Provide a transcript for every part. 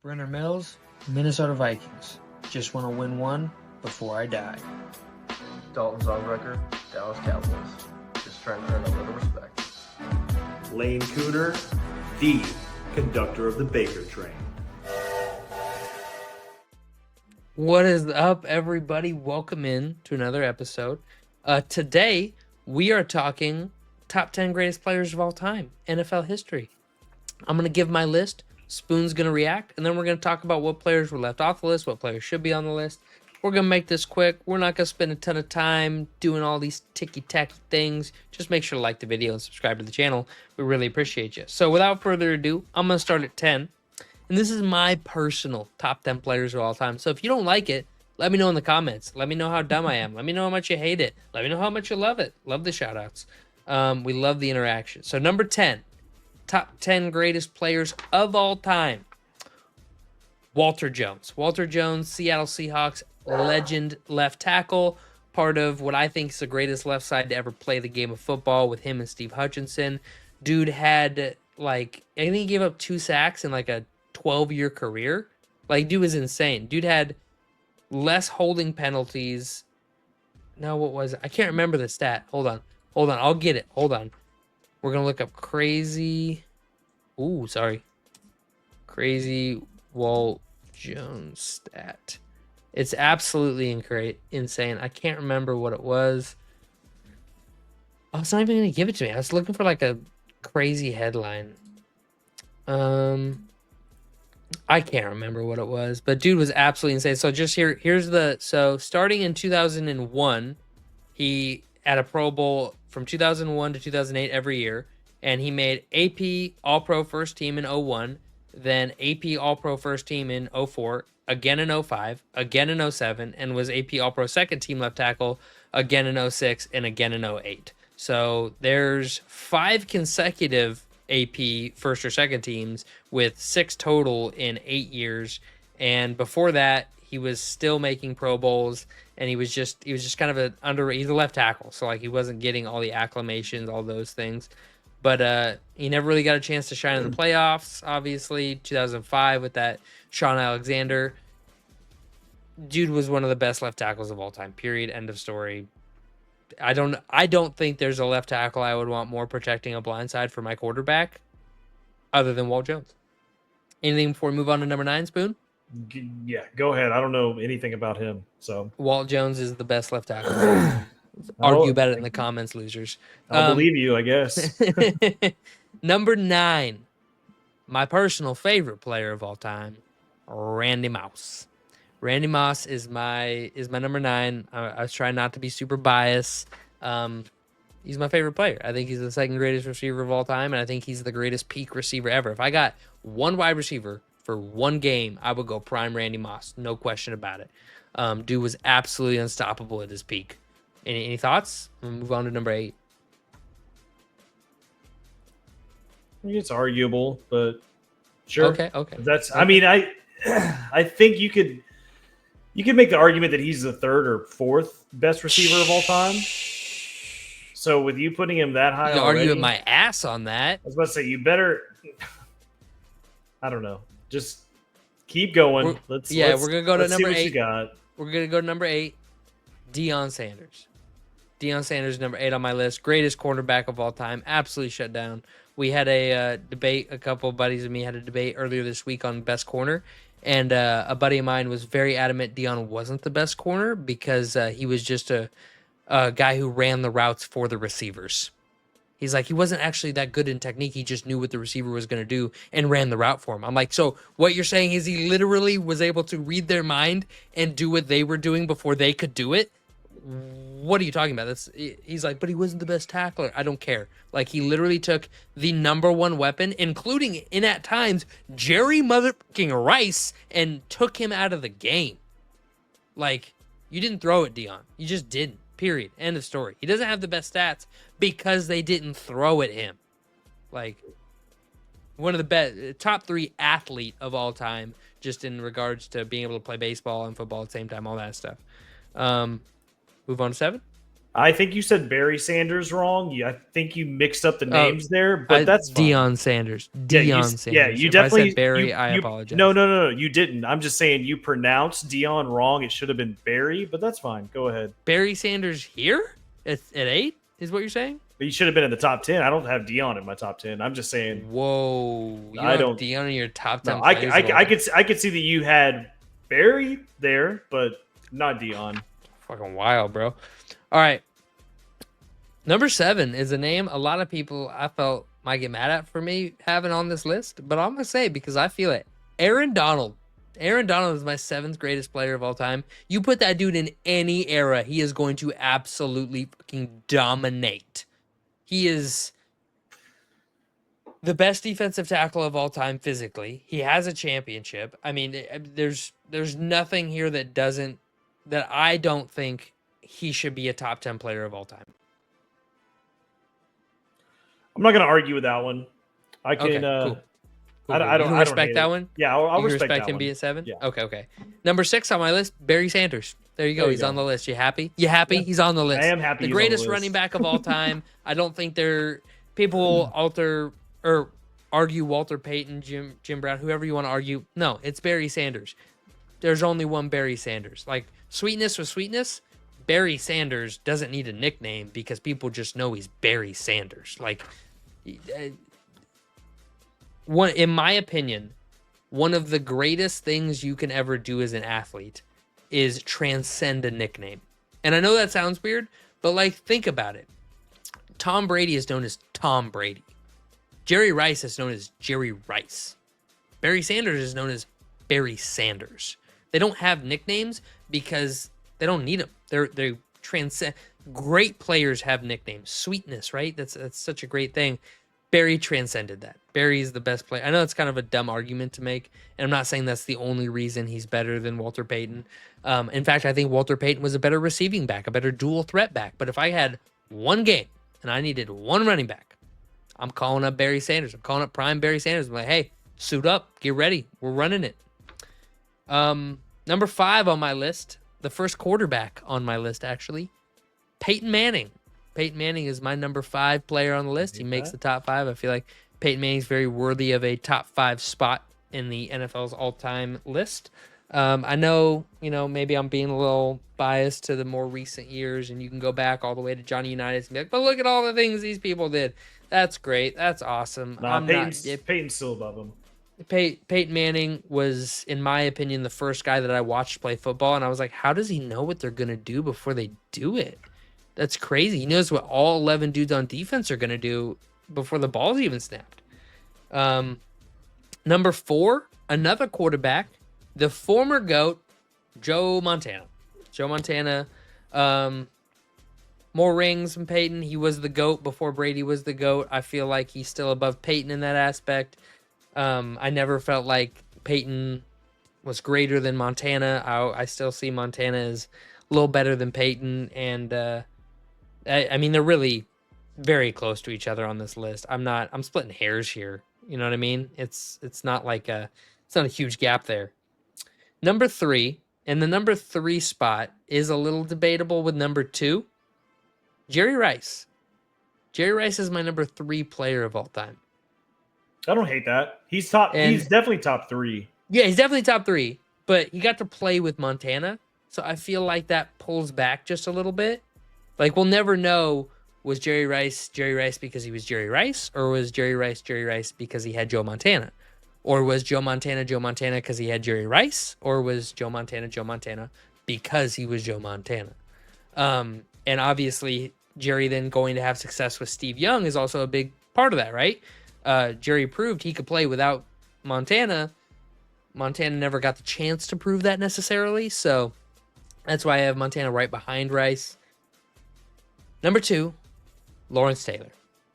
Brenner Mills, Minnesota Vikings. Just want to win one before I die. Dalton Zongrecker, Dallas Cowboys. Just trying to earn a little respect. Lane Cooter, the conductor of the Baker train. What is up, everybody? Welcome in to another episode. Today, we are talking top 10 greatest players of all time, NFL history. I'm going to give my list. Spoon's going to react, and then we're going to talk about what players were left off the list, what players should be on the list. We're going to make this quick. We're not going to spend a ton of time doing all these ticky-tacky things. Just make sure to like the video and subscribe to the channel. We really appreciate you. So without further ado, I'm going to start at 10. And this is my personal top 10 players of all time. So if you don't like it, let me know in the comments. Let me know how dumb I am. Let me know how much you hate it. Let me know how much you love it. Love the shout-outs. We love the interaction. So number 10. Top 10 greatest players of all time. Walter Jones. Walter Jones, Seattle Seahawks, legend left tackle. Part of what I think is the greatest left side to ever play the game of football with him and Steve Hutchinson. Dude had, I think he gave up 2 sacks in a 12-year career. Dude was insane. Dude had less holding penalties. No, what was it? I can't remember the stat. Hold on. I'll get it. Hold on. We're going to look up crazy Walt Jones stat. It's absolutely insane. I can't remember what it was. I was not even going to give it to me. I was looking for a crazy headline. I can't remember what it was, but dude was absolutely insane. So just so starting in 2001, he had a Pro Bowl from 2001 to 2008 every year, and he made AP All-Pro First Team in 01, then AP All-Pro First Team in 04, again in 05, again in 07, and was AP All-Pro Second Team Left Tackle again in 06 and again in 08. So there's 5 consecutive AP first or second teams with 6 total in 8 years, and before that he was still making Pro Bowls, and he was just kind of he's a left tackle, so he wasn't getting all the acclamations, all those things, but he never really got a chance to shine in the playoffs. Obviously 2005 with that Sean Alexander. Dude was one of the best left tackles of all time, period, end of story. I don't think there's a left tackle I would want more protecting a blind side for my quarterback other than Walt Jones. Anything before we move on to number 9, Spoon? Yeah, go ahead. I don't know anything about him. So Walt Jones is the best left tackle. Argue about it in the comments, losers. I'll believe you, I guess. Number 9, my personal favorite player of all time, Randy Moss. Randy Moss is my number 9. I was trying not to be super biased. He's my favorite player. I think he's the second greatest receiver of all time, and I think he's the greatest peak receiver ever. If I got one wide receiver for one game, I would go prime Randy Moss. No question about it. Dude was absolutely unstoppable at his peak. Any thoughts? We'll move on to number 8. It's arguable, but sure. Okay. I think you could make the argument that he's the 3rd or 4th best receiver of all time. So with you putting him that high, you're arguing my ass on that. I was about to say you better. I don't know. Just keep going. We're gonna go to number 8. We're gonna go to number 8. Deion Sanders. Deion Sanders, number 8 on my list. Greatest cornerback of all time. Absolutely shut down. We had a debate. A couple of buddies of me had a debate earlier this week on best corner. And a buddy of mine was very adamant Deion wasn't the best corner because he was just a guy who ran the routes for the receivers. He's like, he wasn't actually that good in technique. He just knew what the receiver was going to do and ran the route for him. I'm like, so what you're saying is he literally was able to read their mind and do what they were doing before they could do it? What are you talking about? He's like, but he wasn't the best tackler. I don't care. He literally took the number 1 weapon, including in at times Jerry motherfucking Rice, and took him out of the game. You didn't throw it, Deion. You just didn't. Period. End of story. He doesn't have the best stats because they didn't throw at him. One of the best, top 3 athlete of all time, just in regards to being able to play baseball and football at the same time, all that stuff. Move on to 7. I think you said Barry Sanders wrong. I think you mixed up the Oh, names there, but that's fine. Deion Sanders. Yeah, you, Deion Sanders. yeah, you If definitely. I said Barry, I you apologize. no, you didn't. I'm just saying you pronounced Dion wrong. It should have been Barry, but that's fine. Go ahead. Barry Sanders here at 8 is what you're saying? But you should have been in the top 10. I don't have Dion in my top 10. I'm just saying. Whoa, you I don't don't- Deion in your top 10 No, players of all I time? could see that you had Barry there, but not Dion. Fucking wild, bro. All right. Number 7 is a name a lot of people I felt might get mad at for me having on this list, but I'm going to say because I feel it. Aaron Donald. Aaron Donald is my 7th greatest player of all time. You put that dude in any era, he is going to absolutely fucking dominate. He is the best defensive tackle of all time physically. He has a championship. I mean, there's nothing here that I don't think he should be a top 10 player of all time. I'm not going to argue with that one. I can. Okay, cool. I don't. You I can don't respect hate that it. one. Yeah, I'll You respect, that him one. being 7. Yeah. Okay. Number 6 on my list, Barry Sanders. There you go. There you He's go. on the list. You happy? You happy? Yeah. He's on the list. I am happy. The he's on greatest list. running back of all time. I don't think people will alter or argue Walter Payton, Jim Brown, whoever you want to argue. No, it's Barry Sanders. There's only one Barry Sanders. Like sweetness with sweetness, Barry Sanders doesn't need a nickname because people just know he's Barry Sanders. Like, in my opinion, one of the greatest things you can ever do as an athlete is transcend a nickname. And I know that sounds weird, but like, think about it. Tom Brady is known as Tom Brady. Jerry Rice is known as Jerry Rice. Barry Sanders is known as Barry Sanders. They don't have nicknames because they don't need them. They transcend. Great players have nicknames. Sweetness, right? That's such a great thing. Barry transcended that. Barry is the best player. I know it's kind of a dumb argument to make, and I'm not saying that's the only reason he's better than Walter Payton. In fact, I think Walter Payton was a better receiving back, a better dual threat back. But if I had one game and I needed one running back, I'm calling up Barry Sanders. I'm calling up prime Barry Sanders. I'm like, hey, suit up, get ready. We're running it. Number 5 on my list, the first quarterback on my list, actually, Peyton Manning. Peyton Manning is my number 5 player on the list. He makes the top 5. I feel like Peyton Manning's very worthy of a top 5 spot in the NFL's all-time list. I know, maybe I'm being a little biased to the more recent years, and you can go back all the way to Johnny Unitas and be like, but look at all the things these people did. That's great. That's awesome. Peyton's still above him. Peyton Manning was, in my opinion, the first guy that I watched play football, and I was like, how does he know what they're going to do before they do it? That's crazy. He knows what all 11 dudes on defense are going to do before the ball's even snapped. Number 4, another quarterback, the former GOAT, Joe Montana. Joe Montana, more rings than Peyton. He was the GOAT before Brady was the GOAT. I feel like he's still above Peyton in that aspect. I never felt like Peyton was greater than Montana. I still see Montana as a little better than Peyton, and I mean, they're really very close to each other on this list. I'm splitting hairs here. You know what I mean? It's not a huge gap there. Number 3, and the number 3 spot is a little debatable with number 2, Jerry Rice. Jerry Rice is my number 3 player of all time. I don't hate that. He's definitely top 3. Yeah, he's definitely top 3, but he got to play with Montana, so I feel like that pulls back just a little bit. Like, we'll never know, was Jerry Rice because he was Jerry Rice, or was Jerry Rice because he had Joe Montana? Or was Joe Montana because he had Jerry Rice, or was Joe Montana because he was Joe Montana? And obviously, Jerry then going to have success with Steve Young is also a big part of that, right? Jerry proved he could play without Montana. Montana never got the chance to prove that necessarily, so that's why I have Montana right behind Rice. Number 2, Lawrence Taylor.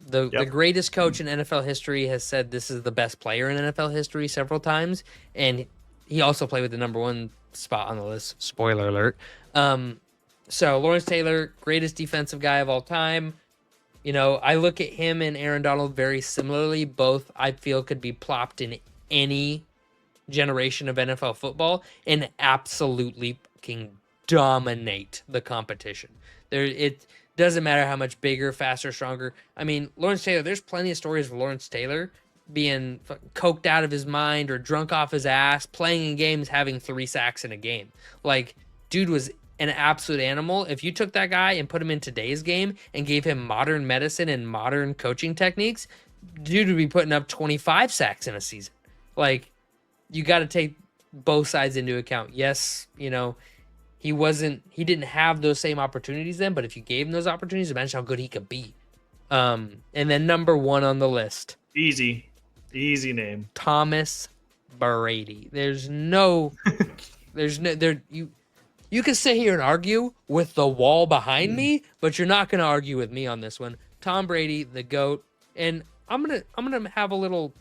The greatest coach in NFL history has said this is the best player in NFL history several times, and he also played with the number 1 spot on the list. Spoiler alert. So Lawrence Taylor, greatest defensive guy of all time. I look at him and Aaron Donald very similarly. Both, I feel, could be plopped in any generation of NFL football and absolutely fucking dominate the competition. It Doesn't matter how much bigger, faster, stronger. I mean, Lawrence Taylor, there's plenty of stories of Lawrence Taylor being coked out of his mind or drunk off his ass, playing in games, having 3 sacks in a game. Like, dude was an absolute animal. If you took that guy and put him in today's game and gave him modern medicine and modern coaching techniques, dude would be putting up 25 sacks in a season. Like, you got to take both sides into account. Yes, you know, he didn't have those same opportunities then, but if you gave him those opportunities, imagine how good he could be. And then number 1 on the list. Easy name. Thomas Brady. You can sit here and argue with the wall behind me, but you're not going to argue with me on this one. Tom Brady, the GOAT. And I'm going to have a little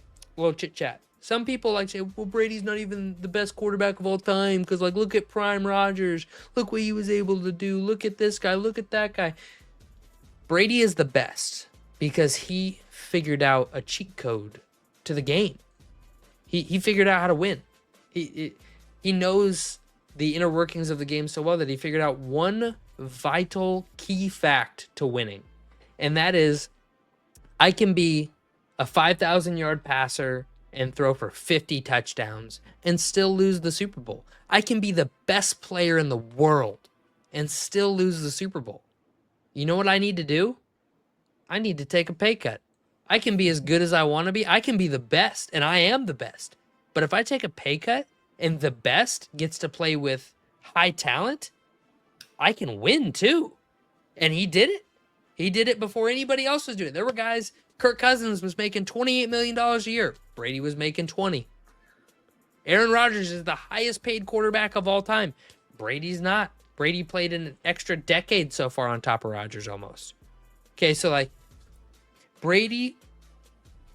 chit chat. Some people like say, well, Brady's not even the best quarterback of all time because, like, look at Prime Rodgers. Look what he was able to do. Look at this guy. Look at that guy. Brady is the best because he figured out a cheat code to the game. He figured out how to win. He knows the inner workings of the game so well that he figured out one vital key fact to winning. And that is, I can be a 5,000-yard passer and throw for 50 touchdowns and still lose the Super Bowl. I can be the best player in the world and still lose the Super Bowl. You know what I need to do? I need to take a pay cut. I can be as good as I want to be. I can be the best, and I am the best. But if I take a pay cut and the best gets to play with high talent, I can win too. And he did it. He did it before anybody else was doing it. There were guys, Kirk Cousins was making $28 million a year. Brady was making 20. Aaron Rodgers is the highest paid quarterback of all time. Brady's not. Brady played an extra decade so far on top of Rodgers almost. Okay, so like Brady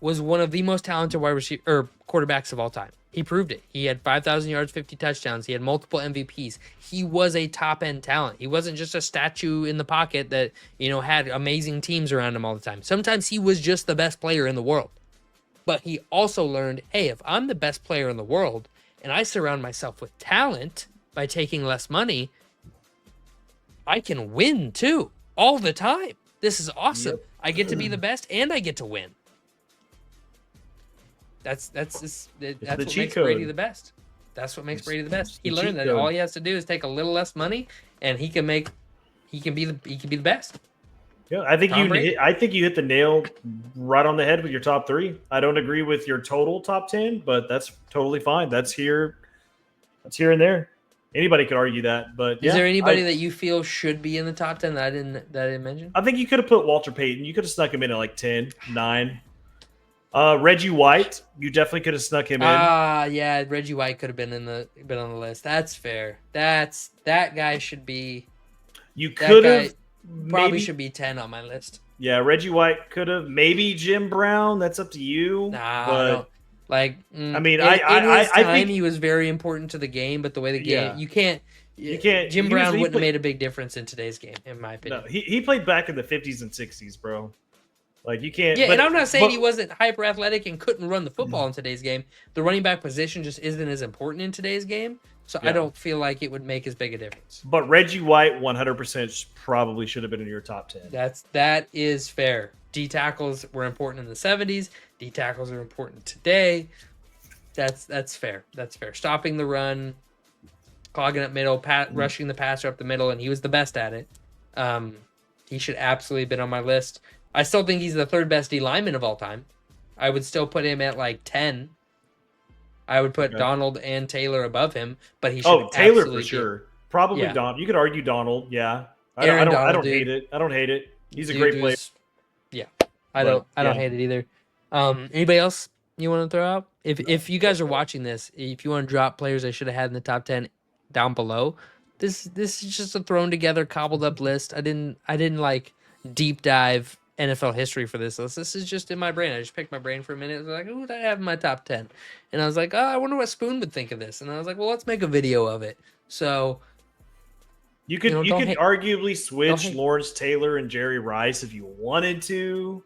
was one of the most talented wide receiver or quarterbacks of all time. He proved it. He had 5,000 yards, 50 touchdowns. He had multiple MVPs. He was a top-end talent. He wasn't just a statue in the pocket that, you know, had amazing teams around him all the time. Sometimes he was just the best player in the world. But he also learned, hey, if I'm the best player in the world and I surround myself with talent by taking less money, I can win too, all the time. This is awesome. Yep. I get to be the best and I get to win. That's what makes Brady the best. That's what makes Brady the best. He learned that all he has to do is take a little less money and he can be the best. Yeah, I think you hit the nail right on the head with your top 3. I don't agree with your total top 10, but that's totally fine. That's here and there. Anybody could argue that, but is there anybody that you feel should be in the top 10 that I didn't mention? I think you could have put Walter Payton. You could have snuck him in at like 10, 9. Reggie White, you definitely could have snuck him in. Yeah, Reggie White could have been on the list. That's fair. That guy should be. You could have probably should be 10 on my list. Yeah, Reggie White could have. Maybe Jim Brown. That's up to you. Nah, but like, I mean, I think he was very important to the game, but the way the game, you can't. Jim Brown wouldn't have made a big difference in today's game, in my opinion. No, he played back in the 50s and 60s, bro. Like, you can't. Yeah, and I'm not saying he wasn't hyper athletic and couldn't run the football in today's game. The running back position just isn't as important in today's game, so I don't feel like it would make as big a difference. But Reggie White, 100% probably should have been in your top 10. That is fair. D tackles were important in the 70s. D tackles are important today. That's fair. That's fair. Stopping the run, clogging up middle, rushing the passer up the middle, and he was the best at it. He should absolutely have been on my list. I still think he's the 3rd best D lineman of all time. I would still put him at like 10. I would put Donald and Taylor above him, but he should. Oh, Taylor for sure. Probably Donald. You could argue Donald. Yeah, I don't hate it. I don't hate it. He's a great player. Yeah, I don't hate it either. Anybody else you want to throw out? If you guys are watching this, if you want to drop players I should have had in the top 10 down below, this is just a thrown together, cobbled up list. I didn't like deep dive NFL history for this list. This is just in my brain. I just picked my brain for a minute. I was like, who would I have in my top 10? And I was like, I wonder what Spoon would think of this. And I was like, well, let's make a video of it. So you could arguably switch Lawrence Taylor and Jerry Rice if you wanted to.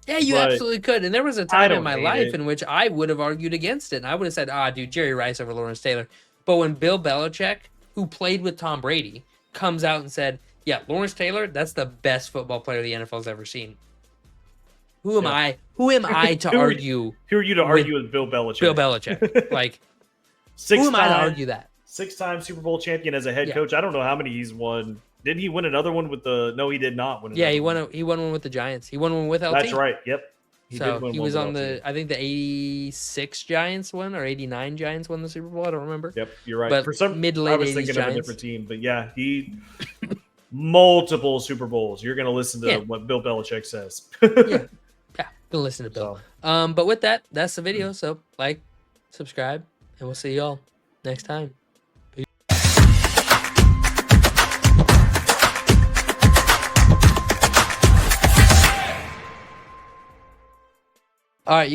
Yeah, you absolutely could. And there was a time in my life in which I would have argued against it. And I would have said, dude, Jerry Rice over Lawrence Taylor. But when Bill Belichick, who played with Tom Brady, comes out and said, Yeah, Lawrence Taylor, that's the best football player the NFL's ever seen. Who am Yeah. I? Who am I to Who are argue Who are you to argue with Bill Belichick? Bill Belichick? Like, who am I to argue that? Six-time Super Bowl champion as a head Yeah. coach. I don't know how many he's won. Didn't he win another one with the? No, he did not win. Yeah, he another won one with the Giants. He won one with LT. That's right. Yep. So he was on the. I think the 86 Giants won or 89 Giants won the Super Bowl. I don't remember. Yep, you're right. But For some, mid to I late was 80s thinking of a Giants. different team, but yeah, he multiple Super Bowls. You're going to listen to Yeah. what Bill Belichick says. Yeah. Yeah, gonna listen to Bill. So, But with that, that's the video. So like, subscribe, and we'll see y'all next time. All right, you